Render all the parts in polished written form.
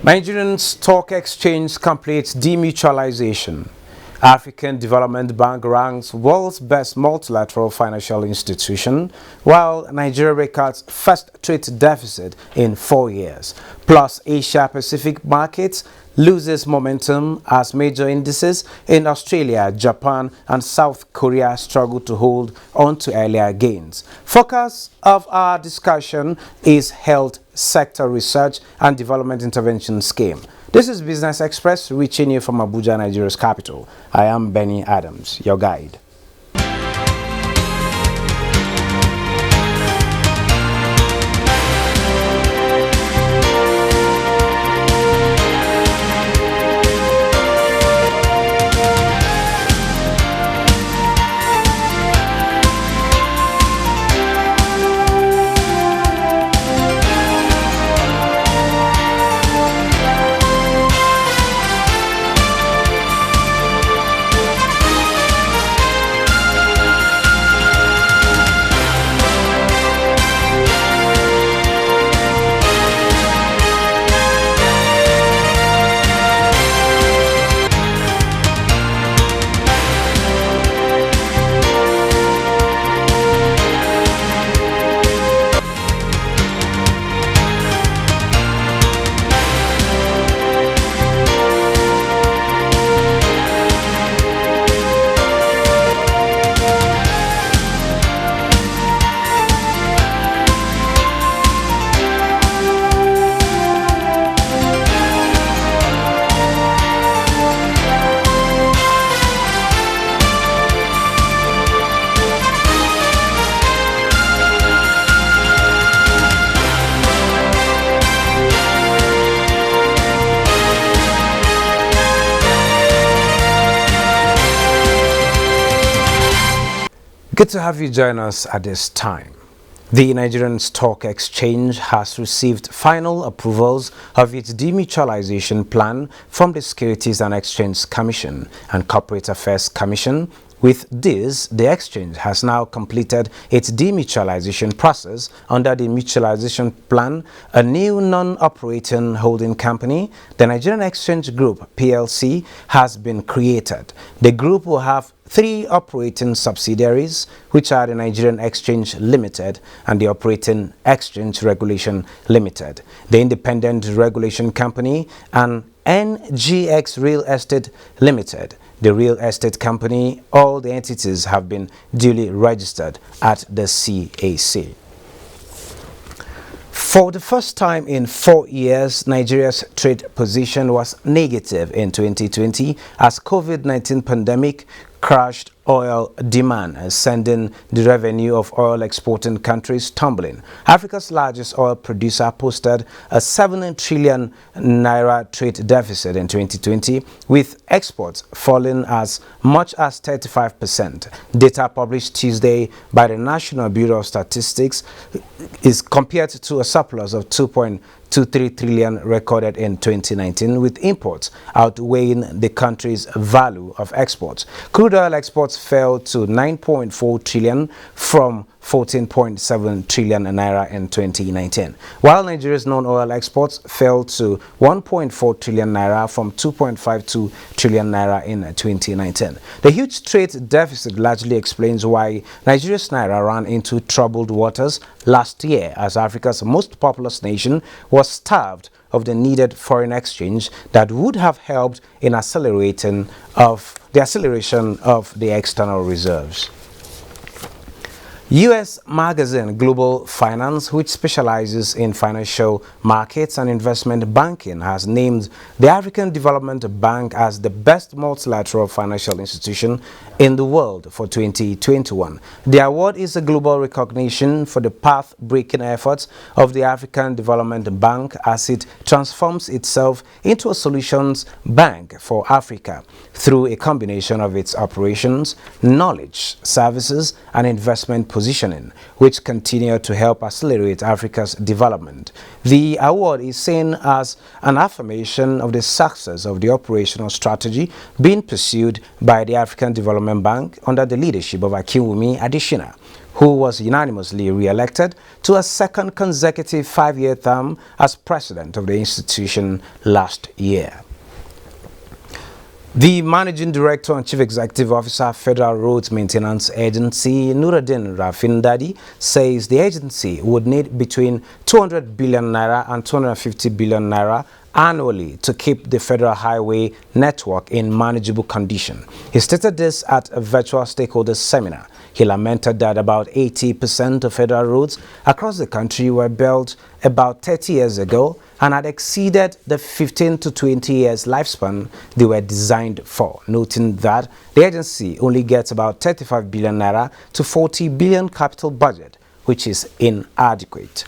Nigerian Stock Exchange completes demutualization. African Development Bank ranks world's best multilateral financial institution, while Nigeria records first trade deficit in 4 years. Plus, Asia-Pacific markets loses momentum as major indices in Australia, Japan, and South Korea struggle to hold on to earlier gains. Focus of our discussion is Health Sector Research and Development Intervention Scheme. This is Business Express, reaching you from Abuja, Nigeria's capital. I am Benny Adams, your guide. Good to have you join us at this time. The Nigerian Stock Exchange has received final approvals of its demutualization plan from the Securities and Exchange Commission and Corporate Affairs Commission. With this, the exchange has now completed its demutualization process under the mutualization plan. A new non-operating holding company, the Nigerian Exchange Group PLC, has been created. The group will have 3 operating subsidiaries, which are the Nigerian Exchange Limited and the Operating Exchange Regulation Limited, the Independent Regulation Company, and NGX Real Estate Limited, the real estate company. All the entities have been duly registered at the CAC. For the first time in 4 years, Nigeria's trade position was negative in 2020 as COVID-19 pandemic crashed oil demand, sending the revenue of oil exporting countries tumbling. Africa's largest oil producer posted a 7 trillion naira trade deficit in 2020, with exports falling as much as 35%. Data published Tuesday by the National Bureau of Statistics is compared to a surplus of 2.23 trillion recorded in 2019, with imports outweighing the country's value of exports. Crude oil exports fell to 9.4 trillion from 14.7 trillion naira in 2019, while Nigeria's non-oil exports fell to 1.4 trillion naira from 2.52 trillion naira in 2019. The huge trade deficit largely explains why Nigeria's naira ran into troubled waters last year, as Africa's most populous nation was starved of the needed foreign exchange that would have helped in the acceleration of the external reserves. U.S. magazine Global Finance, which specializes in financial markets and investment banking, has named the African Development Bank as the best multilateral financial institution in the world for 2021. The award is a global recognition for the path-breaking efforts of the African Development Bank as it transforms itself into a solutions bank for Africa through a combination of its operations, knowledge, services, and investment positioning, which continue to help accelerate Africa's development. The award is seen as an affirmation of the success of the operational strategy being pursued by the African Development Bank under the leadership of Akinwumi Adesina, who was unanimously re-elected to a second consecutive 5-year term as president of the institution last year. The Managing Director and Chief Executive Officer, Federal Roads Maintenance Agency, Nuruddin Rafindadi, says the agency would need between 200 billion naira and 250 billion naira annually to keep the federal highway network in manageable condition. He stated this at a virtual stakeholders seminar. He lamented that about 80% of federal roads across the country were built about 30 years ago and had exceeded the 15 to 20 years lifespan they were designed for, noting that the agency only gets about 35 billion naira to 40 billion capital budget, which is inadequate.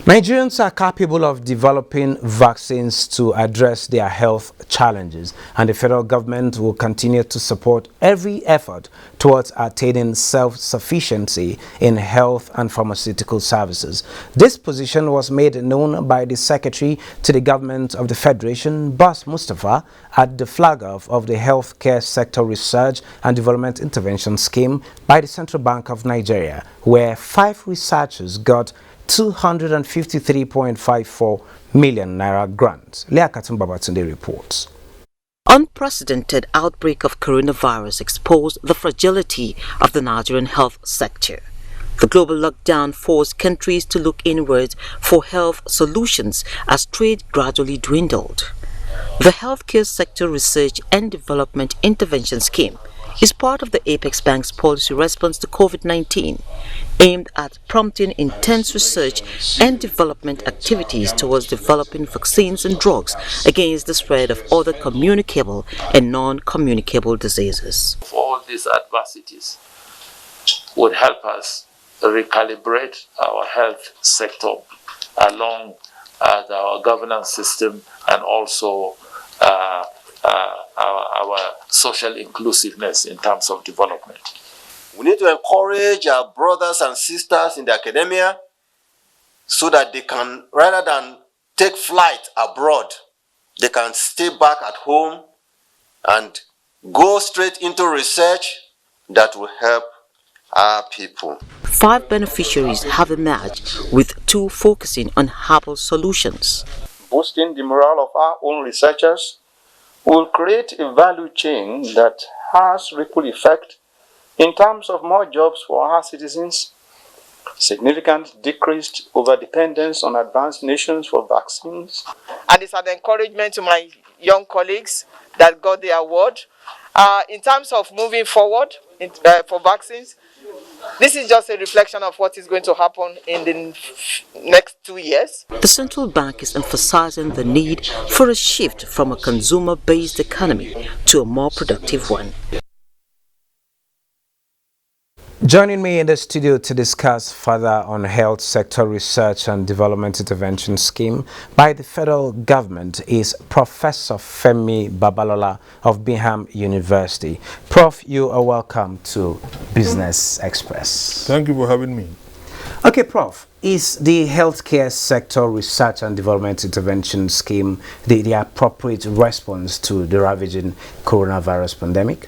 Nigerians are capable of developing vaccines to address their health challenges, and the federal government will continue to support every effort towards attaining self-sufficiency in health and pharmaceutical services. This position was made known by the Secretary to the Government of the Federation, Bas Mustapha, at the flag-off of the Healthcare Sector Research and Development Intervention Scheme by the Central Bank of Nigeria, where 5 researchers got 253.54 million naira grants. Leah Katumbabatunde reports. Unprecedented outbreak of coronavirus exposed the fragility of the Nigerian health sector. The global lockdown forced countries to look inwards for health solutions as trade gradually dwindled. The Healthcare Sector Research and Development Intervention Scheme is part of the Apex Bank's policy response to COVID-19, aimed at prompting intense research and development activities towards developing vaccines and drugs against the spread of other communicable and non-communicable diseases. All these adversities would help us recalibrate our health sector along our governance system and also our social inclusiveness in terms of development. We need to encourage our brothers and sisters in the academia so that they can, rather than take flight abroad, they can stay back at home and go straight into research that will help our people. 5 beneficiaries have emerged, with 2 focusing on herbal solutions. Boosting the morale of our own researchers will create a value chain that has ripple effect in terms of more jobs for our citizens, significant decreased over-dependence on advanced nations for vaccines. And it's an encouragement to my young colleagues that got the award. In terms of moving forward for vaccines, this is just a reflection of what is going to happen in the next 2 years. The central bank is emphasizing the need for a shift from a consumer-based economy to a more productive one. Joining me in the studio to discuss further on Health Sector Research and Development Intervention Scheme by the federal government is Professor Femi Babalola of Bingham University. Prof, you are welcome to Business Express. Thank you for having me. Okay, Prof, is the Healthcare Sector Research and Development Intervention Scheme the appropriate response to the ravaging coronavirus pandemic?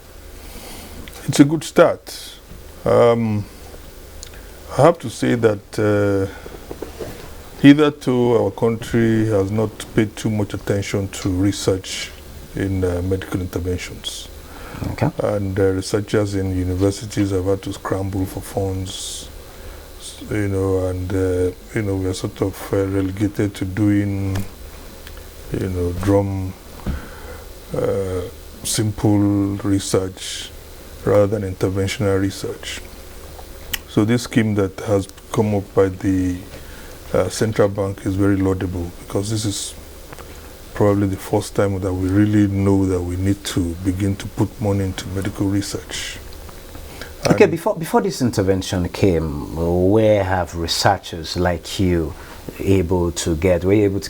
It's a good start. I have to say that hitherto our country has not paid too much attention to research in medical interventions. Okay. And researchers in universities have had to scramble for funds, and we are sort of relegated to doing, simple research rather than interventional research. So this scheme that has come up by the central bank is very laudable, because this is probably the first time that we really know that we need to begin to put money into medical research. Okay, before this intervention came, where have researchers like you were you able to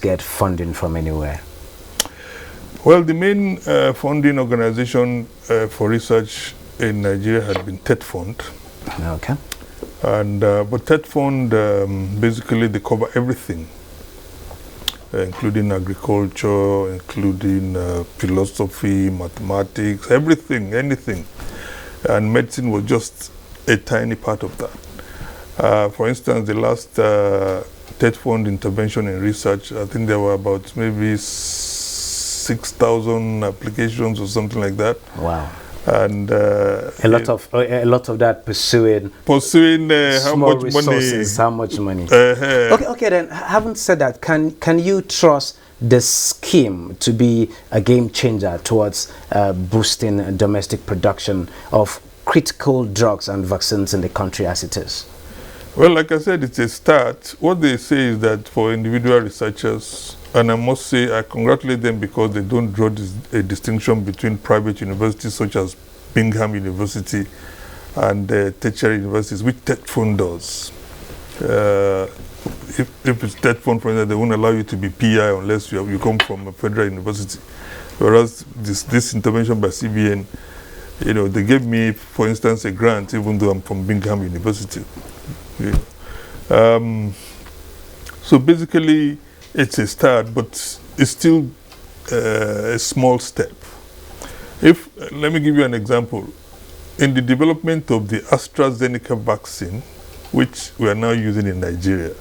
get funding from anywhere? Well, the main funding organization for research in Nigeria had been TED Fund. Okay. And but TED Fund, basically they cover everything, including agriculture, including philosophy, mathematics, everything, anything. And medicine was just a tiny part of that. For instance, the last TED Fund intervention in research, I think there were about maybe 6,000 applications or something like that. Wow. And a lot of that pursuing how much resources, money? How much money? Okay. Then, having said that, can you trust the scheme to be a game changer towards boosting domestic production of critical drugs and vaccines in the country as it is? Well, like I said, it's a start. What they say is that for individual researchers, and I must say I congratulate them because they don't draw a distinction between private universities such as Bingham University and tertiary universities, which TED Fund does. If it's TED Fund, for instance, they won't allow you to be PI unless you come from a federal university. Whereas this intervention by CBN, they gave me, for instance, a grant, even though I'm from Bingham University. Yeah. So basically, it's a start, but it's still a small step. Let me give you an example. In the development of the AstraZeneca vaccine, which we are now using in Nigeria,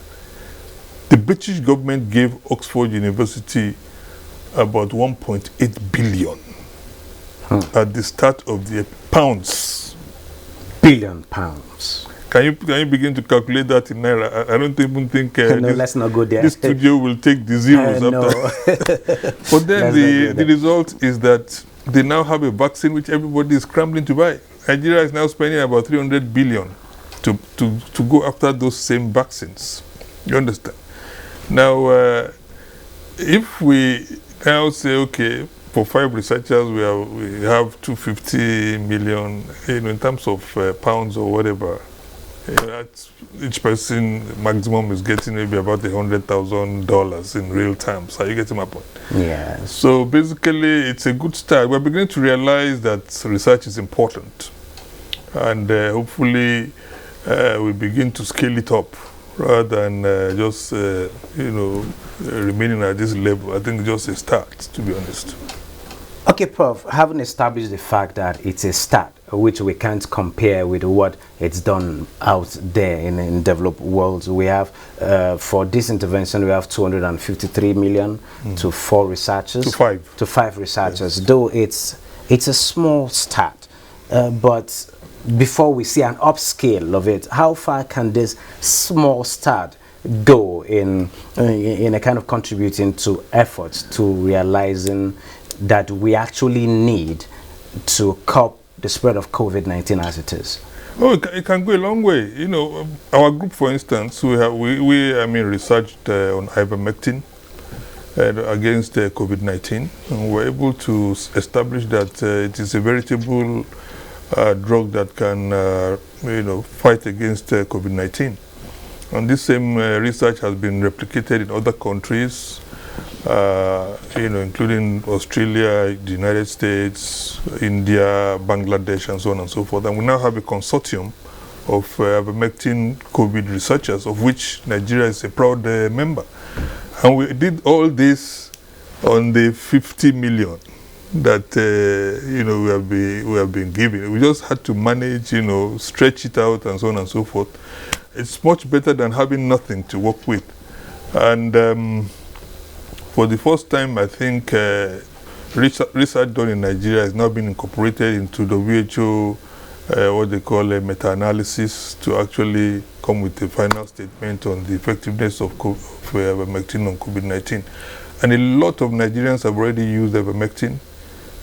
the British government gave Oxford University about 1.8 billion at the start of the pounds. Billion pounds. Can you begin to calculate that in Naira? I don't even think no, let's not go there. This studio will take the zeros no. after. But then the result is that they now have a vaccine which everybody is scrambling to buy. Nigeria is now spending about 300 billion to go after those same vaccines. You understand? Now, if we now say, okay, for 5 researchers, we have 250 million, in terms of pounds or whatever. Each person maximum is getting maybe about $100,000 in real terms. Are you getting my point? Yeah. So basically, it's a good start. We're beginning to realize that research is important, and hopefully, we begin to scale it up rather than just remaining at this level. I think just a start, to be honest. Okay, Prof, having established the fact that it's a start, which we can't compare with what it's done out there in developed worlds, we have, for this intervention, we have 253 million to 4 researchers. To 5 researchers, yes. Though it's a small start. But before we see an upscale of it, how far can this small start go in a kind of contributing to efforts to realizing that we actually need to curb the spread of COVID-19 as it is? Oh, it can go a long way. Our group, for instance, we researched on ivermectin against COVID-19, and we're able to establish that it is a veritable drug that can, fight against COVID-19. And this same research has been replicated in other countries, including Australia, the United States, India, Bangladesh, and so on and so forth. And we now have a consortium of ivermectin COVID researchers, of which Nigeria is a proud member. And we did all this on the 50 million that we have been given. We just had to manage, stretch it out, and so on and so forth. It's much better than having nothing to work with. And for the first time, I think research done in Nigeria has now been incorporated into the WHO, what they call a meta-analysis, to actually come with a final statement on the effectiveness of ivermectin on COVID-19. And a lot of Nigerians have already used ivermectin.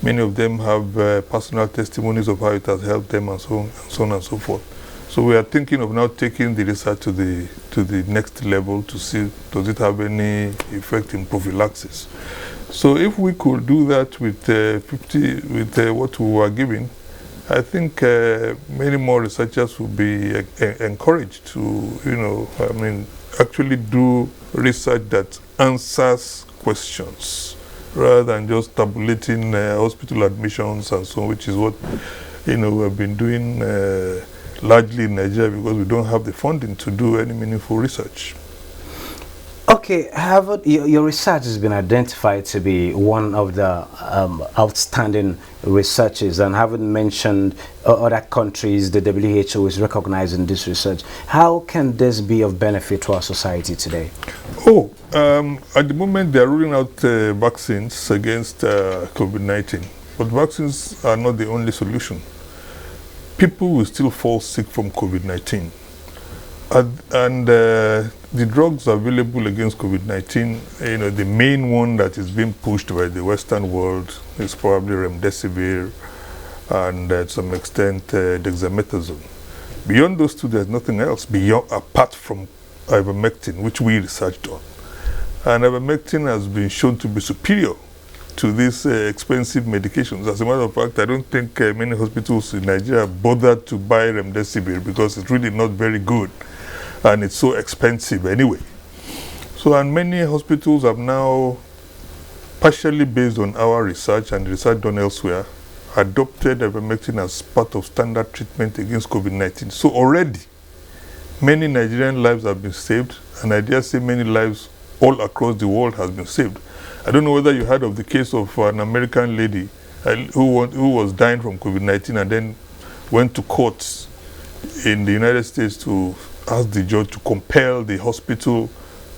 Many of them have personal testimonies of how it has helped them, and so on and so forth. So we are thinking of now taking the research to the next level to see, does it have any effect in prophylaxis? So if we could do that with what we were giving, I think many more researchers will be encouraged to, actually do research that answers questions rather than just tabulating hospital admissions and so on, which is what we have been doing largely in Nigeria because we don't have the funding to do any meaningful research. Okay, Harvard, your research has been identified to be one of the outstanding researches, and Harvard mentioned other countries the WHO is recognizing this research. How can this be of benefit to our society today? Oh, at the moment they are ruling out vaccines against COVID-19, but vaccines are not the only solution. People will still fall sick from COVID-19. And the drugs available against COVID-19, the main one that is being pushed by the Western world is probably remdesivir and to some extent dexamethasone. Beyond those two, there's nothing else apart from ivermectin, which we researched on. And ivermectin has been shown to be superior to these expensive medications. As a matter of fact, I don't think many hospitals in Nigeria bothered to buy remdesivir because it's really not very good. And it's so expensive anyway. So, and many hospitals have now, partially based on our research and research done elsewhere, adopted ivermectin as part of standard treatment against COVID-19. So already, many Nigerian lives have been saved, and I dare say many lives all across the world has been saved. I don't know whether you heard of the case of an American lady who was dying from COVID-19 and then went to court in the United States to ask the judge to compel the hospital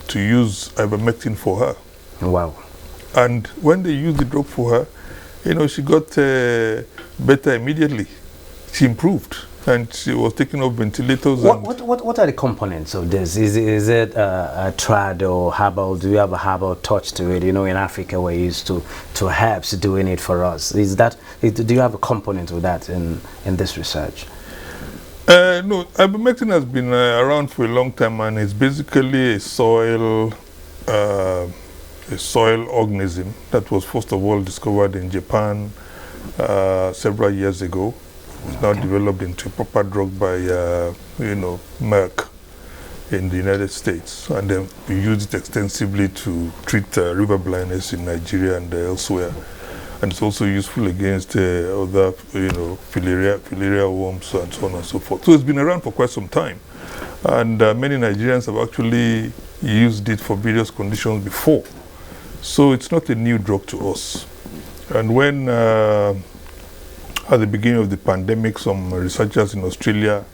to use ivermectin for her. Wow. And when they used the drug for her, she got better immediately. She improved. And she was taking off ventilators. What are the components of this? Is it a trad or herbal? Do you have a herbal touch to it? In Africa we're used to herbs doing it for us. Do you have a component of that in this research? No, ivermectin has been around for a long time, and it's basically a soil organism that was first of all discovered in Japan several years ago. It's now developed into a proper drug by Merck in the United States, and then we use it extensively to treat river blindness in Nigeria and elsewhere. And it's also useful against other, filaria worms and so on and so forth. So it's been around for quite some time. And many Nigerians have actually used it for various conditions before. So it's not a new drug to us. And when, at the beginning of the pandemic, some researchers in Australia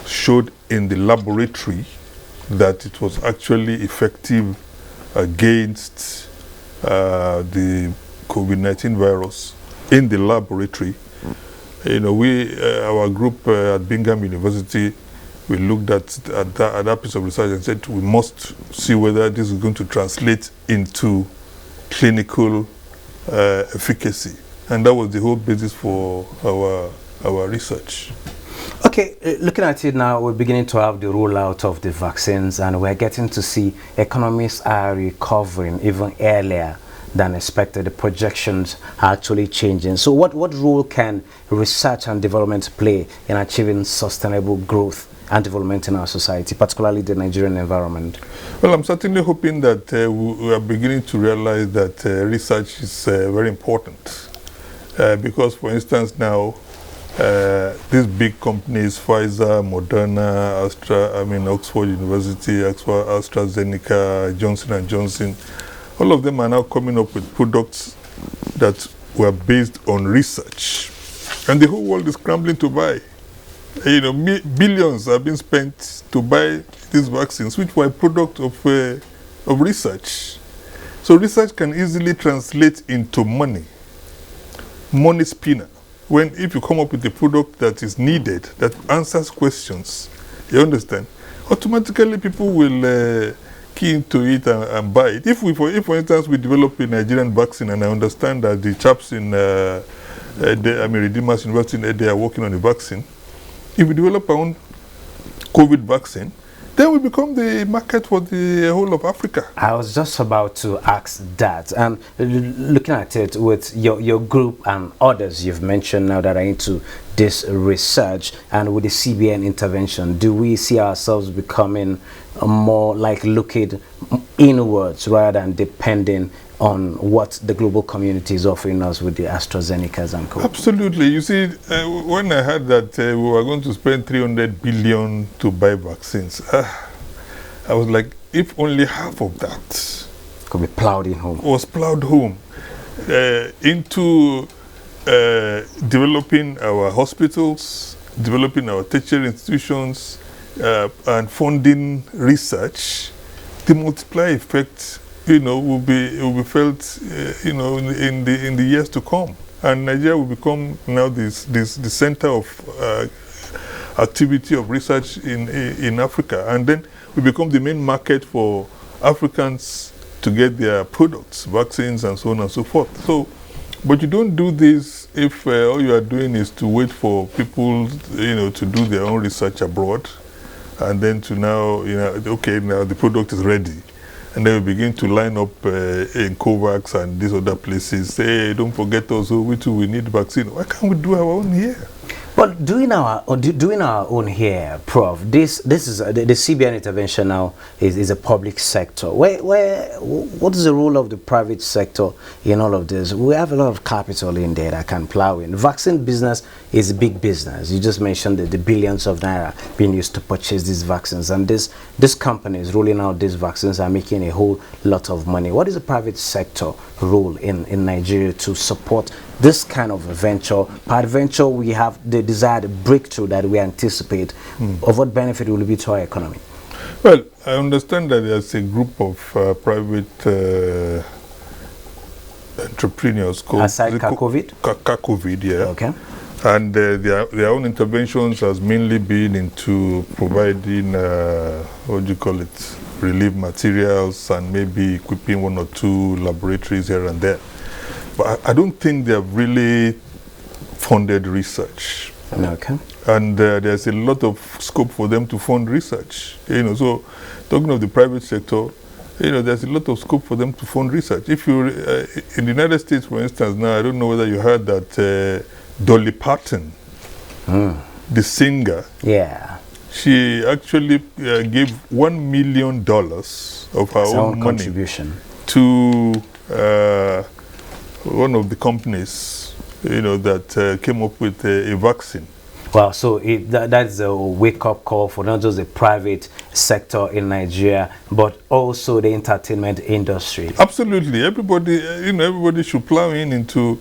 showed in the laboratory that it was actually effective against the COVID-19 virus in the laboratory. Our group at Bingham University, we looked at that piece of research and said we must see whether this is going to translate into clinical efficacy. And that was the whole basis for our research. Okay, looking at it now, we're beginning to have the rollout of the vaccines, and we're getting to see economies are recovering even earlier than expected. The projections are actually changing. So what role can research and development play in achieving sustainable growth and development in our society, particularly the Nigerian environment? Well, I'm certainly hoping that we are beginning to realize that research is very important. Because, for instance, now, these big companies, Pfizer, Moderna, Oxford University, AstraZeneca, Johnson & Johnson, all of them are now coming up with products that were based on research. And the whole world is scrambling to buy. Billions have been spent to buy these vaccines, which were a product of research. So research can easily translate into money spinner. If you come up with a product that is needed, that answers questions, you understand, automatically people will key into it and buy it. If for instance, we develop a Nigerian vaccine, and I understand that the chaps in Redeemers University, they are working on a vaccine. If we develop our own COVID vaccine, then we become the market for the whole of Africa. I was just about to ask that. And looking at it with your group and others you've mentioned now that are into this research, and with the CBN intervention, do we see ourselves becoming more like looking inwards rather than depending on what the global community is offering us with the AstraZenecas and co? Absolutely. You see, when I heard that we were going to spend 300 billion to buy vaccines, I was like, if only half of that could be plowed in home. Was plowed home into developing our hospitals, developing our tertiary institutions, and funding research, the multiplier effect, will be felt, in the years to come, and Nigeria will become now the center of activity of research in Africa, and then we become the main market for Africans to get their products, vaccines, and so on and so forth. So, but you don't do this if all you are doing is to wait for people, to do their own research abroad, and then to now, okay, now the product is ready. And then we begin to line up in COVAX and these other places. Hey, don't forget us, we too, we need vaccine. Why can't we do our own here? Well, doing our own here, Prof. This is the CBN intervention now is a public sector. What is the role of the private sector in all of this? We have a lot of capital in there that can plow in. Vaccine business is a big business. You just mentioned the billions of naira being used to purchase these vaccines, and these companies rolling out these vaccines are making a whole lot of money. What is the private sector role in Nigeria to support this kind of venture? Peradventure, we have the desired breakthrough that we anticipate. Of what benefit will it be to our economy? Well, I understand that there's a group of private entrepreneurs called aside CACOVID? CACOVID, yeah. Okay. And their own interventions has mainly been into providing, relief materials and maybe equipping one or two laboratories here and there. But I don't think they have really funded research. Okay. And there's a lot of scope for them to fund research. So talking of the private sector, there's a lot of scope for them to fund research. If you in the United States, for instance, now I don't know whether you heard that Dolly Parton, the singer, she actually gave $1 million of her own money contribution to one of the companies, that came up with a vaccine. Wow, so that's a wake-up call for not just the private sector in Nigeria, but also the entertainment industry. Absolutely, everybody should plow into.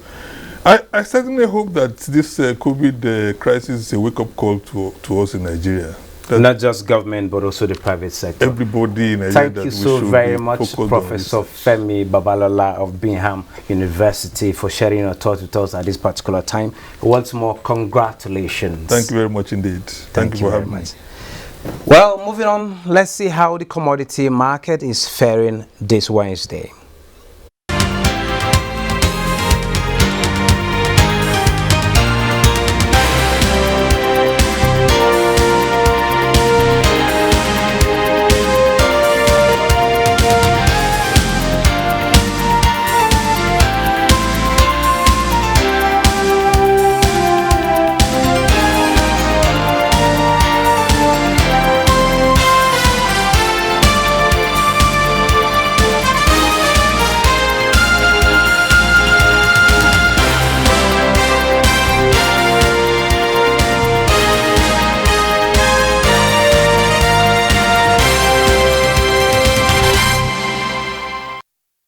I certainly hope that this COVID crisis is a wake-up call to us in Nigeria. Not just government, but also the private sector. Everybody in Nigeria. Thank you so very much, Professor Femi Babalola of Bingham University, for sharing your thoughts with us at this particular time. Once more, congratulations. Thank you very much indeed. Thank you for having me. Well, moving on, let's see how the commodity market is faring this Wednesday.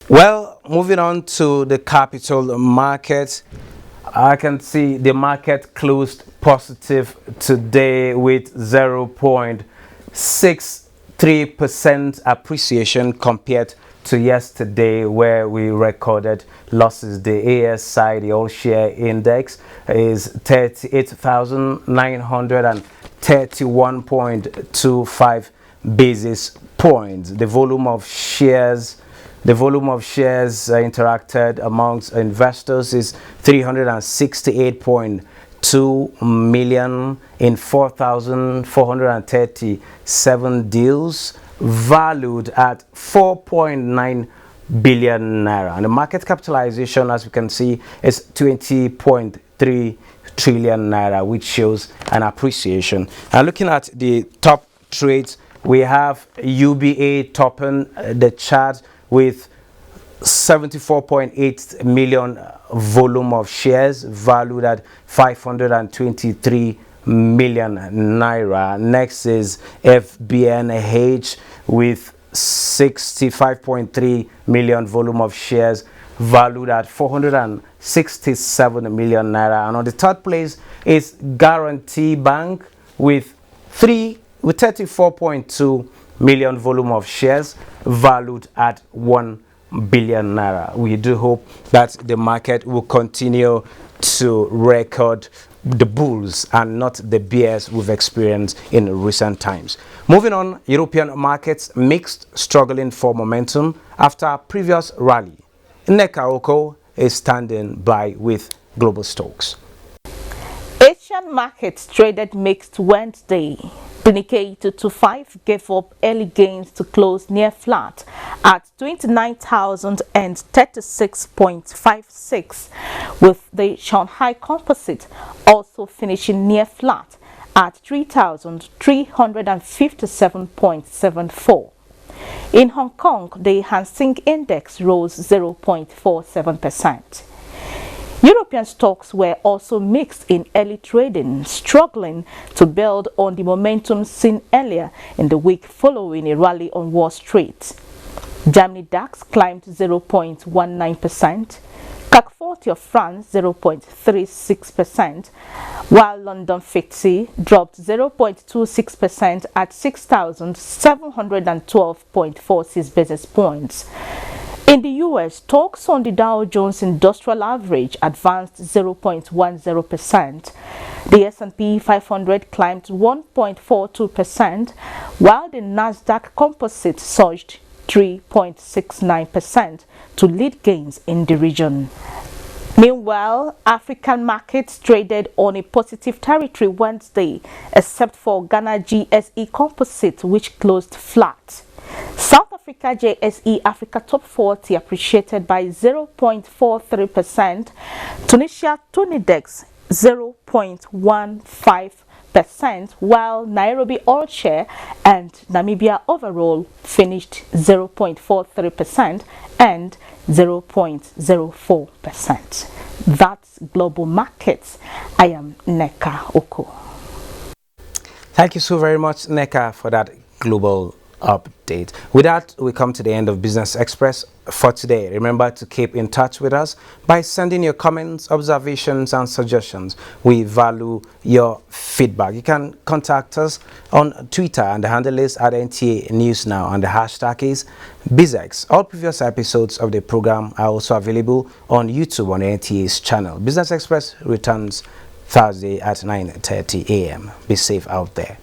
Well, moving on to the capital market, I can see the market closed positive today with 0.63% appreciation compared to yesterday, where we recorded losses. The ASI, the all share index, is 38,931.25 basis points. The volume of shares interacted amongst investors is 368.2 million in 4,437 deals, valued at 4.9 billion naira. And the market capitalization, as we can see, is 20.3 trillion naira, which shows an appreciation. And looking at the top trades, we have UBA topping the chart with 74.8 million volume of shares, valued at 523 million naira. Next is FBNH with 65.3 million volume of shares valued at 467 million naira. And on the third place is Guarantee Bank with 34.2 million volume of shares valued at 1 billion naira. We do hope that the market will continue to record the bulls and not the bears we've experienced in recent times. Moving on, European markets mixed, struggling for momentum after a previous rally. Nneka Oko is standing by with global stocks. Asian markets traded mixed Wednesday. The Nikkei 225 gave up early gains to close near flat at 29,036.56, with the Shanghai Composite also finishing near flat at 3,357.74. In Hong Kong, the Hang Seng Index rose 0.47%. European stocks were also mixed in early trading, struggling to build on the momentum seen earlier in the week following a rally on Wall Street. Germany DAX climbed 0.19%, CAC 40 of France 0.36%, while London FTSE dropped 0.26% at 6,712.46 basis points. In the US, stocks on the Dow Jones Industrial Average advanced 0.10%. The S&P 500 climbed 1.42%, while the Nasdaq Composite surged 3.69% to lead gains in the region. Meanwhile, African markets traded on a positive territory Wednesday, except for Ghana GSE Composite, which closed flat. South Africa JSE Africa Top 40 appreciated by 0.43%, Tunisia Tunidex 0.15%, while Nairobi Oil Share and Namibia Overall finished 0.43% and 0.04%. That's Global Markets. I am Nneka Oko. Thank you so very much, Nneka, for that global update. With that, we come to the end of Business Express for today. Remember to keep in touch with us by sending your comments, observations, and suggestions. We value your feedback. You can contact us on Twitter, and the handle is at NTA News Now, and the hashtag is BizX. All previous episodes of the program are also available on YouTube on NTA's channel. Business Express returns Thursday at 9:30 a.m. Be safe out there.